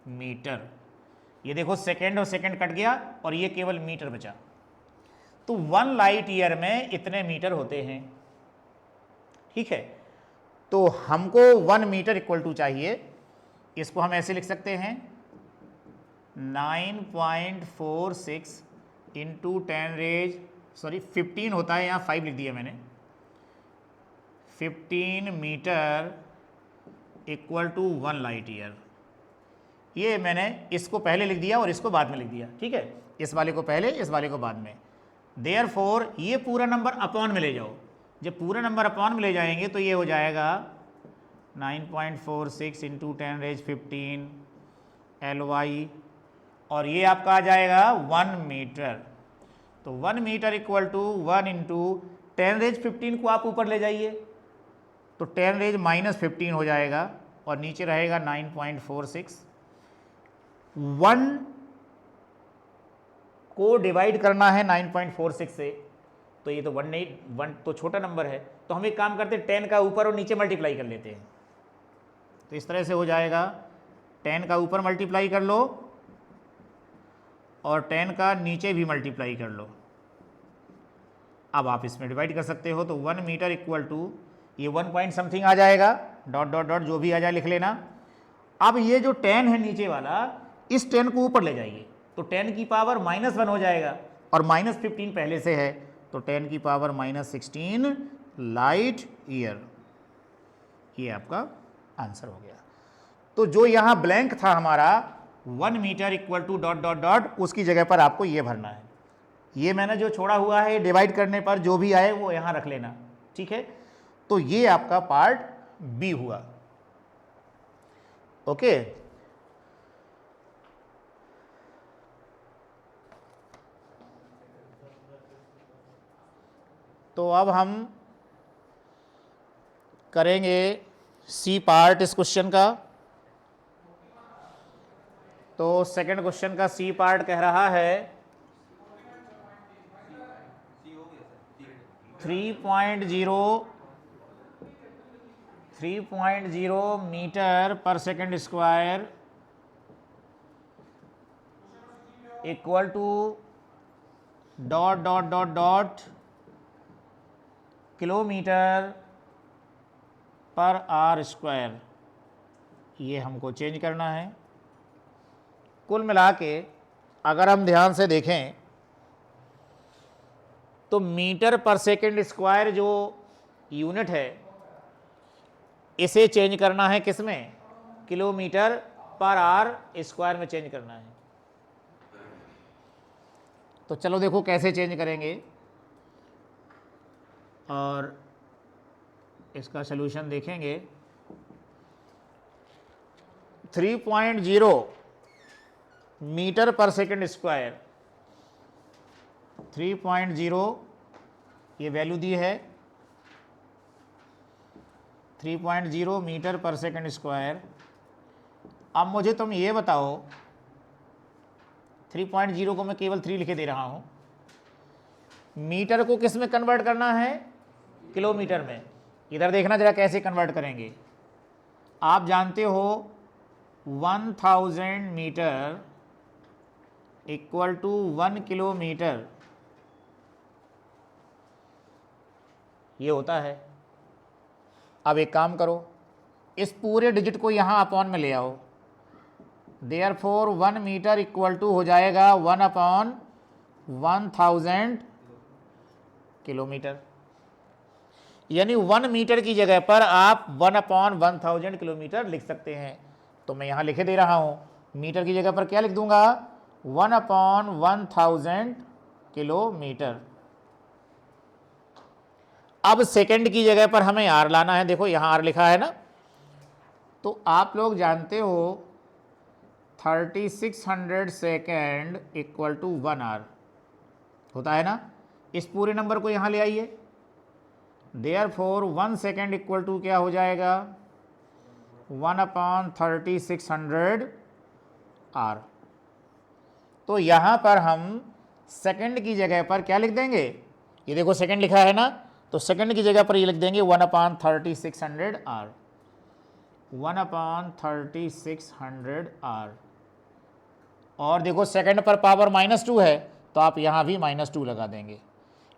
मीटर। ये देखो सेकेंड और सेकेंड कट गया और ये केवल मीटर बचा। तो 1 लाइट ईयर में इतने मीटर होते हैं, ठीक है। तो हमको 1 मीटर इक्वल टू चाहिए, इसको हम ऐसे लिख सकते हैं 9.46 इंटू 15 होता है, यहाँ 5 लिख दिया मैंने, 15 metre equal to 1 light year. ये मैंने इसको पहले लिख दिया और इसको बाद में लिख दिया, ठीक है। इस वाले को पहले, इस वाले को बाद में। देयरफॉर ये पूरा नंबर अपॉन में ले जाओ। जब पूरा नंबर अपॉन में ले जाएंगे तो ये हो जाएगा 9.46 इंटू 10⁻15 LY, और ये आपका आ जाएगा 1 मीटर। तो 1 मीटर इक्वल टू 1 इंटू 10⁻15 को आप ऊपर ले जाइए तो 10⁻−15 हो जाएगा, और नीचे रहेगा 9.46। 1 को डिवाइड करना है 9.46 से, तो ये तो 1 तो छोटा नंबर है, तो हम एक काम करते हैं 10 का ऊपर और नीचे मल्टीप्लाई कर लेते हैं। तो इस तरह से हो जाएगा, 10 का ऊपर मल्टीप्लाई कर लो और 10 का नीचे भी मल्टीप्लाई कर लो। अब आप इसमें डिवाइड कर सकते हो, तो 1 मीटर इक्वल टू, ये 1 पॉइंट समथिंग आ जाएगा, डॉट डॉट डॉट जो भी आ जाए लिख लेना। अब ये जो 10 है नीचे वाला, इस 10 को ऊपर ले जाइए तो 10 की पावर -1 हो जाएगा, और -15 पहले से है, तो 10 की पावर -16 लाइट ईयर। ये आपका आंसर हो गया। तो जो यहाँ ब्लैंक था हमारा 1 metre equal to dot dot dot, उसकी जगह पर आपको ये भरना है। ये मैंने जो छोड़ा हुआ है डिवाइड करने पर जो भी आए वो यहाँ रख लेना, ठीक है। तो ये आपका पार्ट बी हुआ, ओके। तो अब हम करेंगे सी पार्ट इस क्वेश्चन का। तो सेकंड क्वेश्चन का सी पार्ट कह रहा है 3.0 मीटर पर second square equal to dot dot dot dot kilometre पर आर स्क्वायर। ये हमको चेंज करना है। कुल मिला के अगर हम ध्यान से देखें तो मीटर पर सेकंड स्क्वायर जो यूनिट है इसे चेंज करना है किस में? किलोमीटर पर आर स्क्वायर में चेंज करना है। तो चलो देखो कैसे चेंज करेंगे और इसका सलूशन देखेंगे। 3.0 मीटर पर सेकंड स्क्वायर, 3.0 ये वैल्यू दी है, 3.0 मीटर पर सेकंड स्क्वायर। अब मुझे तुम ये बताओ, 3.0 को मैं केवल 3 लिखे दे रहा हूँ, मीटर को किस में कन्वर्ट करना है? किलोमीटर में। इधर देखना जरा कैसे कन्वर्ट करेंगे। आप जानते हो 1000 मीटर इक्वल टू 1 किलोमीटर, ये होता है। अब एक काम करो, इस पूरे डिजिट को यहाँ अपॉन में ले आओ, देयरफॉर 1 मीटर इक्वल टू हो जाएगा 1/1000 किलोमीटर, यानी 1 मीटर की जगह पर आप 1/1000 किलोमीटर लिख सकते हैं। तो मैं यहाँ लिखे दे रहा हूँ, मीटर की जगह पर क्या लिख दूंगा, 1/1000 किलोमीटर। अब सेकंड की जगह पर हमें आर लाना है, देखो यहाँ आर लिखा है ना, तो आप लोग जानते हो 3600 सेकेंड इक्वल टू 1 आर होता है ना। इस पूरे नंबर को यहाँ ले आइए, देयरफॉर 1 सेकेंड इक्वल टू क्या हो जाएगा, 1/3600 आर। तो यहाँ पर हम सेकंड की जगह पर क्या लिख देंगे, ये देखो सेकंड लिखा है ना, तो सेकंड की जगह पर ये लिख देंगे 1/3600 आर, 1/3600 आर। और देखो सेकंड पर पावर -2 है, तो आप यहाँ भी -2 लगा देंगे।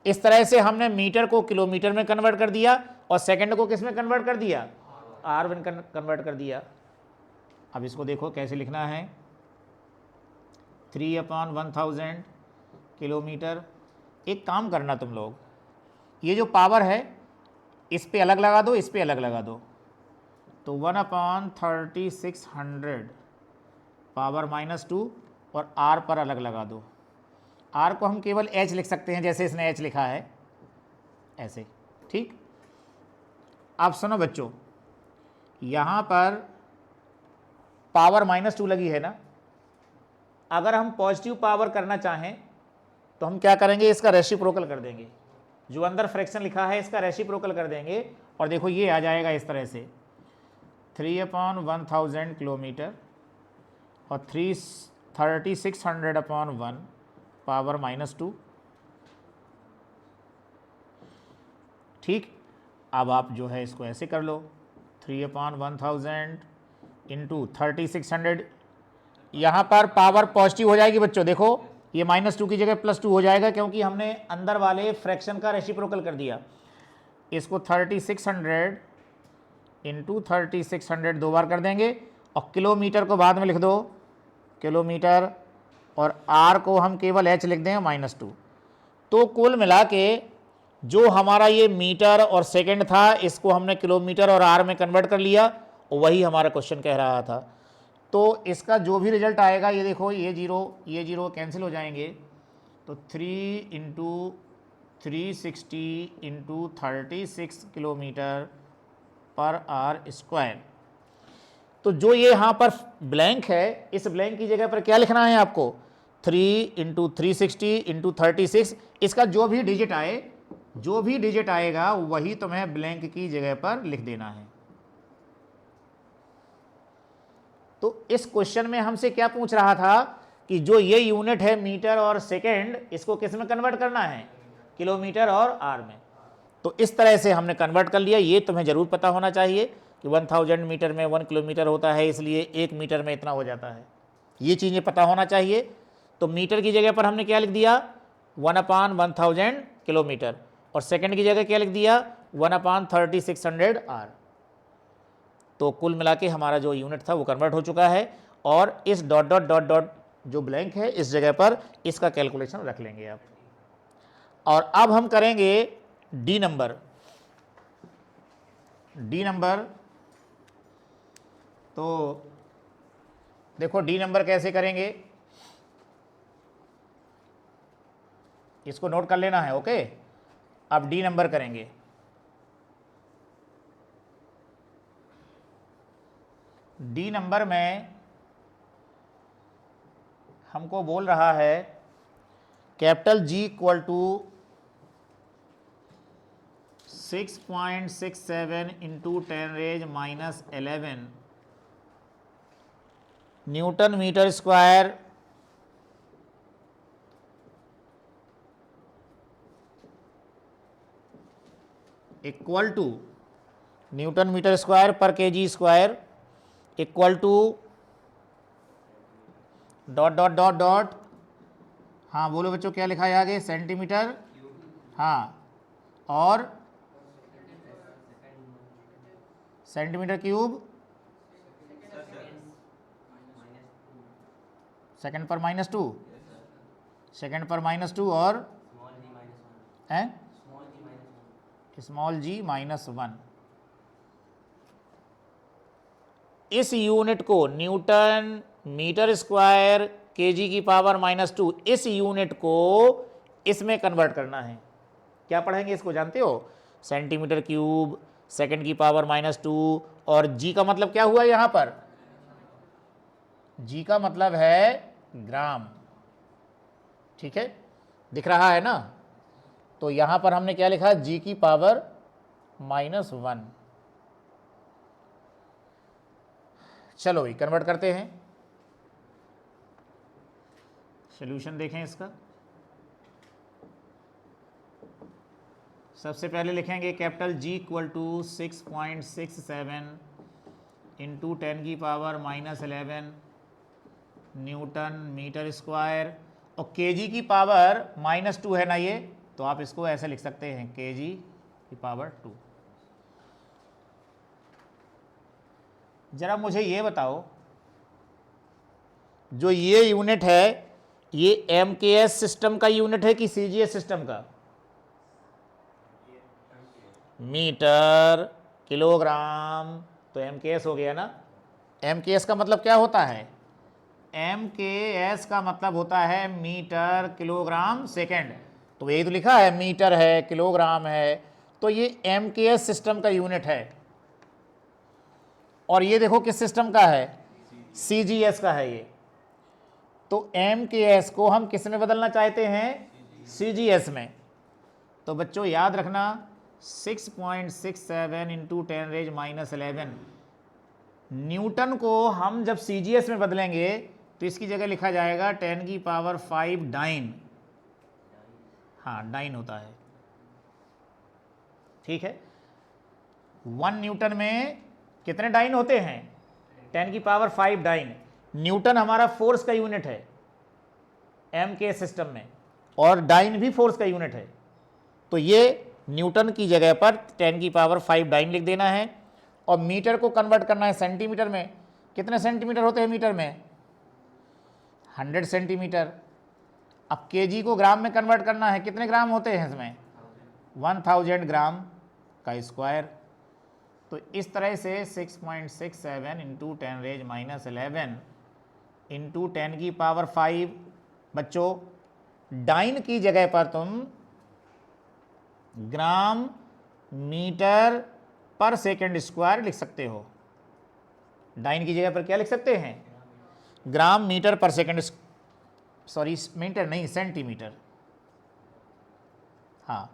इस तरह से हमने मीटर को किलोमीटर में कन्वर्ट कर दिया और सेकंड को किस में कन्वर्ट कर दिया, आर में कन्वर्ट कर दिया। अब इसको देखो कैसे लिखना है, 3/1000 किलोमीटर। एक काम करना तुम लोग, ये जो पावर है इस पे अलग लगा दो, इस पे अलग लगा दो, तो 1/3600 पावर -2 और आर पर अलग लगा दो। आर को हम केवल एच लिख सकते हैं, जैसे इसने एच लिखा है ऐसे, ठीक। अब सुनो बच्चों, यहाँ पर पावर -2 लगी है ना, अगर हम पॉजिटिव पावर करना चाहें तो हम क्या करेंगे, इसका रेसिप्रोकल कर देंगे, जो अंदर फ्रैक्शन लिखा है इसका रेसिप्रोकल कर देंगे, और देखो ये आ जाएगा इस तरह से 3/1000 किलोमीटर और 3600/1 पावर -2, ठीक। अब आप जो है इसको ऐसे कर लो, 3/1000 इंटू 3600, यहाँ पर पावर पॉजिटिव हो जाएगी बच्चों, देखो ये -2 की जगह +2 हो जाएगा, क्योंकि हमने अंदर वाले फ्रैक्शन का रेसिप्रोकल कर दिया। इसको 3600 इंटू 3600 दो बार कर देंगे, और किलोमीटर को बाद में लिख दो किलोमीटर, और आर को हम केवल एच लिख देंगे -2। तो कुल मिला के जो हमारा ये मीटर और सेकंड था, इसको हमने किलोमीटर और आर में कन्वर्ट कर लिया, वही हमारा क्वेश्चन कह रहा था। तो इसका जो भी रिजल्ट आएगा, ये देखो ये जीरो कैंसिल हो जाएंगे, तो 3 इंटू 360 इंटू 36 किलोमीटर पर आर स्क्वायर। तो जो ये यहाँ पर ब्लैंक है, इस ब्लैंक की जगह पर क्या लिखना है आपको, 3 इंटू 360 इंटू 36, इसका जो भी डिजिट आएगा वही तुम्हें ब्लैंक की जगह पर लिख देना है। तो इस क्वेश्चन में हमसे क्या पूछ रहा था कि जो ये यूनिट है मीटर और सेकेंड, इसको किस में कन्वर्ट करना है, किलोमीटर और आर में। तो इस तरह से हमने कन्वर्ट कर लिया। ये तुम्हें जरूर पता होना चाहिए कि 1000 मीटर में 1 किलोमीटर होता है, इसलिए 1 मीटर में इतना हो जाता है, ये चीज़ें पता होना चाहिए। तो मीटर की जगह पर हमने क्या लिख दिया, 1/1000 किलोमीटर, और सेकेंड की जगह क्या लिख दिया, 1/3600 आर। तो कुल मिला के हमारा जो यूनिट था वो कन्वर्ट हो चुका है, और इस डॉट डॉट डॉट डॉट जो ब्लैंक है इस जगह पर इसका कैलकुलेशन रख लेंगे आप। और अब हम करेंगे डी नंबर। तो देखो डी नंबर कैसे करेंगे, इसको नोट कर लेना है, ओके। अब डी नंबर करेंगे। डी नंबर में हमको बोल रहा है capital G equal to 6.67 into 10⁻⁻11 newton metre square equal to newton metre square पर KG square equal to dot dot dot dot, हाँ बोलो बच्चों क्या लिखा है आगे, सेंटीमीटर, हाँ, और सेंटीमीटर क्यूब सेकंड पर -2, सेकंड पर -2 और हैं स्मॉल g -1। इस यूनिट को न्यूटन मीटर स्क्वायर केजी की पावर -2, इस यूनिट को इसमें कन्वर्ट करना है। क्या पढ़ेंगे इसको जानते हो? सेंटीमीटर क्यूब सेकंड की पावर -2 और जी का मतलब क्या हुआ यहां पर? जी का मतलब है ग्राम। ठीक है, दिख रहा है ना? तो यहां पर हमने क्या लिखा? जी की पावर -1। चलो भाई कन्वर्ट करते हैं, सॉल्यूशन देखें इसका। सबसे पहले लिखेंगे capital G equal to 6.67 into 10 की पावर -11 न्यूटन मीटर स्क्वायर, और केजी की पावर -2 है ना ये, तो आप इसको ऐसे लिख सकते हैं केजी की पावर 2। जरा मुझे ये बताओ, जो ये यूनिट है ये MKS सिस्टम का यूनिट है कि CGS सिस्टम का? मीटर किलोग्राम, तो MKS हो गया ना। MKS का मतलब क्या होता है? MKS का मतलब होता है मीटर किलोग्राम सेकंड। तो यही तो लिखा है, मीटर है किलोग्राम है, तो ये MKS सिस्टम का यूनिट है। और ये देखो किस सिस्टम का है? CGS का है ये। तो MKS को हम किस में बदलना चाहते हैं? CGS में। तो बच्चों याद रखना 6.67 इंटू 10⁻11 न्यूटन को हम जब CGS में बदलेंगे तो इसकी जगह लिखा जाएगा 10 की पावर 5 डाइन। हाँ, डाइन होता है। ठीक है, 1 न्यूटन में कितने डाइन होते हैं? 10 की पावर 5 डाइन। न्यूटन हमारा फोर्स का यूनिट है MK सिस्टम में, और डाइन भी फोर्स का यूनिट है। तो ये न्यूटन की जगह पर 10 की पावर 5 डाइन लिख देना है। और मीटर को कन्वर्ट करना है सेंटीमीटर में। कितने सेंटीमीटर होते हैं मीटर में? 100 सेंटीमीटर। अब केजी को ग्राम में कन्वर्ट करना है, कितने ग्राम होते हैं इसमें? 1000 ग्राम का स्क्वायर। तो इस तरह से 6.67 इंटू 10⁻11 इंटू 10 की पावर 5। बच्चों डाइन की जगह पर तुम ग्राम मीटर पर सेकंड स्क्वायर लिख सकते हो। डाइन की जगह पर क्या लिख सकते हैं? ग्राम मीटर पर सेकंड, सॉरी मीटर नहीं, सेंटीमीटर। हाँ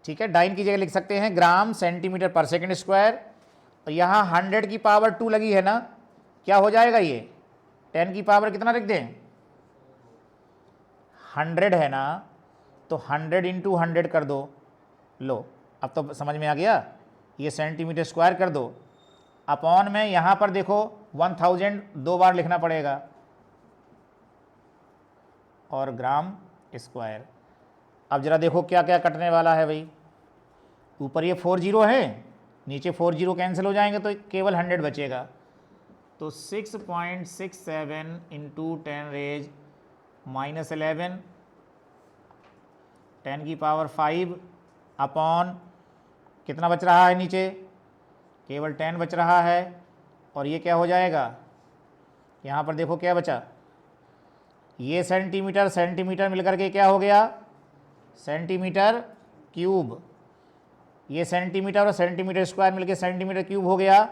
ठीक है, डाइन की जगह लिख सकते हैं ग्राम सेंटीमीटर पर सेकंड स्क्वायर। और यहाँ 100 की पावर 2 लगी है ना, क्या हो जाएगा ये? 10 की पावर कितना लिख दें? 100 है ना, तो 100 इंटू 100 कर दो। लो अब तो समझ में आ गया, ये सेंटीमीटर स्क्वायर कर दो। अपॉन में यहाँ पर देखो 1000 2 बार लिखना पड़ेगा, और ग्राम स्क्वायर। अब जरा देखो क्या क्या कटने वाला है भाई। ऊपर ये 4 जीरो है, नीचे 4 जीरो कैंसिल हो जाएंगे तो केवल 100 बचेगा। तो 6.67 इंटू 10⁻11 10 की पावर 5 अपॉन कितना बच रहा है नीचे? केवल 10 बच रहा है। और ये क्या हो जाएगा? यहाँ पर देखो क्या बचा, ये सेंटीमीटर सेंटीमीटर मिलकर के क्या हो गया? Centimetre cube. ये सेंटीमीटर और सेंटीमीटर स्क्वायर मिलकर सेंटीमीटर क्यूब हो गया।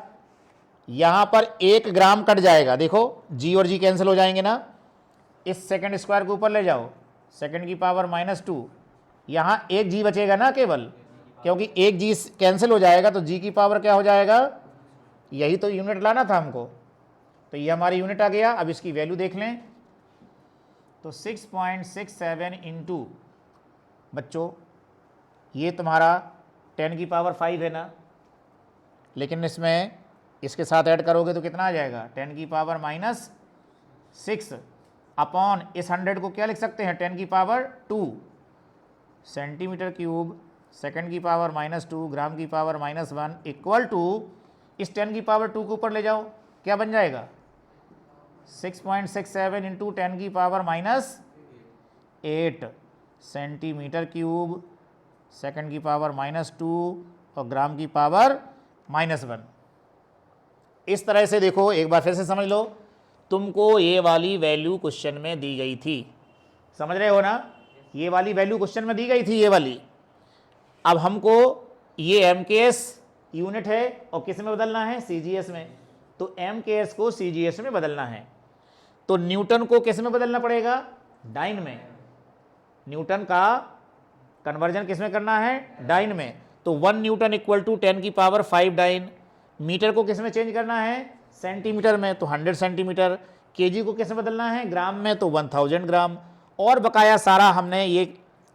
यहाँ पर 1 ग्राम कट जाएगा, देखो जी और जी कैंसिल हो जाएंगे ना। इस सेकंड स्क्वायर को ऊपर ले जाओ, सेकंड की पावर -2, यहाँ 1 जी बचेगा ना केवल, क्योंकि 1 जी कैंसिल हो जाएगा तो जी की पावर क्या हो जाएगा? यही तो यूनिट लाना था हमको, तो ये हमारी यूनिट आ गया। अब इसकी वैल्यू देख लें, तो 6.67 इंटू, बच्चों ये तुम्हारा 10 की पावर 5 है ना, लेकिन इसमें इसके साथ ऐड करोगे तो कितना आ जाएगा? 10 की पावर -6 अपॉन इस 100 को क्या लिख सकते हैं? 10 की पावर 2 सेंटीमीटर क्यूब सेकंड की पावर -2 ग्राम की पावर -1 इक्वल टू इस 10 की पावर 2 के ऊपर ले जाओ, क्या बन जाएगा 6.67 इंटू 10 की पावर -8 सेंटीमीटर क्यूब सेकंड की पावर -2 और ग्राम की पावर -1। इस तरह से देखो, एक बार फिर से समझ लो, तुमको ये वाली वैल्यू क्वेश्चन में दी गई थी, समझ रहे हो ना, ये वाली वैल्यू क्वेश्चन में दी गई थी, ये वाली। अब हमको ये MKS यूनिट है और किस में बदलना है, CGS में, तो MKS को CGS में बदलना है, तो न्यूटन को किस में बदलना पड़ेगा, डाइन में। न्यूटन का कन्वर्जन किस में करना है, डाइन में, तो 1 न्यूटन इक्वल टू 10 की पावर 5 डाइन। मीटर को किस में चेंज करना है, सेंटीमीटर में, तो 100 सेंटीमीटर। केजी को किस में बदलना है, ग्राम में, तो 1000 ग्राम। और बकाया सारा हमने ये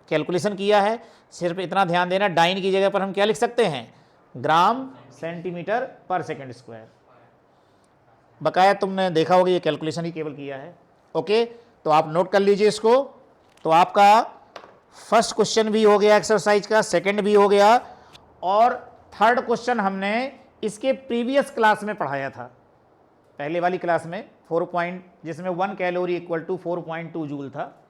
कैलकुलेशन किया है, सिर्फ इतना ध्यान देना, डाइन की जगह पर हम क्या लिख सकते हैं, ग्राम सेंटीमीटर पर सेकंड स्क्वायर। बकाया तुमने देखा होगा ये कैलकुलेशन ही केवल किया है। ओके, तो आप नोट कर लीजिए इसको। तो आपका फर्स्ट क्वेश्चन भी हो गया एक्सरसाइज का, सेकंड भी हो गया, और थर्ड क्वेश्चन हमने इसके प्रीवियस क्लास में पढ़ाया था, पहले वाली क्लास में, 4 पॉइंट, जिसमें 1 कैलोरी इक्वल टू 4.2 जूल था।